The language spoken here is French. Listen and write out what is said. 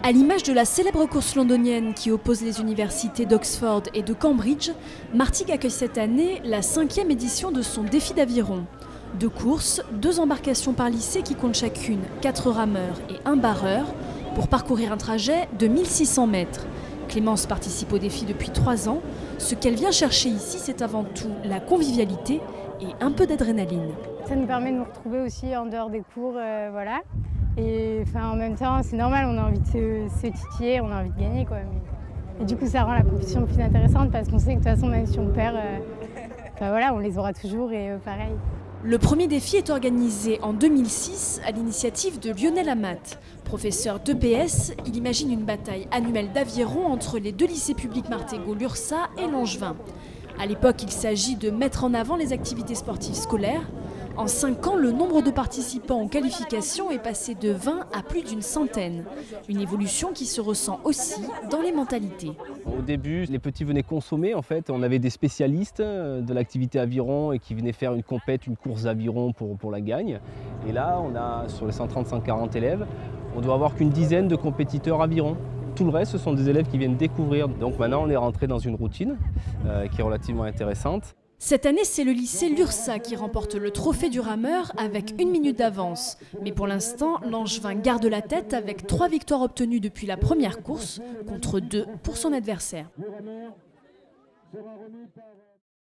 À l'image de la célèbre course londonienne qui oppose les universités d'Oxford et de Cambridge, Martigues accueille cette année la 5e édition de son défi d'aviron. 2 courses, 2 embarcations par lycée qui comptent chacune 4 rameurs et 1 barreur pour parcourir un trajet de 1600 mètres. Clémence participe au défi depuis 3 ans. Ce qu'elle vient chercher ici, c'est avant tout la convivialité et un peu d'adrénaline. Ça nous permet de nous retrouver aussi en dehors des cours, voilà. Et en même temps, c'est normal, on a envie de se titiller, on a envie de gagner, quoi. Et du coup, ça rend la compétition plus intéressante parce qu'on sait que de toute façon, même si on perd, voilà, on les aura toujours et pareil. Le premier défi est organisé en 2006 à l'initiative de Lionel Amat. Professeur d'EPS, il imagine une bataille annuelle d'aviron entre les 2 lycées publics martégots, l'URSA et Langevin. À l'époque, il s'agit de mettre en avant les activités sportives scolaires. En 5 ans, le nombre de participants en qualification est passé de 20 à plus d'une centaine. Une évolution qui se ressent aussi dans les mentalités. Au début, les petits venaient consommer en fait. On avait des spécialistes de l'activité aviron et qui venaient faire une compète, une course d'aviron pour la gagne. Et là, on a sur les 130-140 élèves, on doit avoir qu'une dizaine de compétiteurs aviron. Tout le reste, ce sont des élèves qui viennent découvrir. Donc maintenant, on est rentré dans une routine qui est relativement intéressante. Cette année, c'est le lycée l'URSA qui remporte le trophée du rameur avec 1 minute d'avance. Mais pour l'instant, Langevin garde la tête avec 3 victoires obtenues depuis la première course, contre 2 pour son adversaire.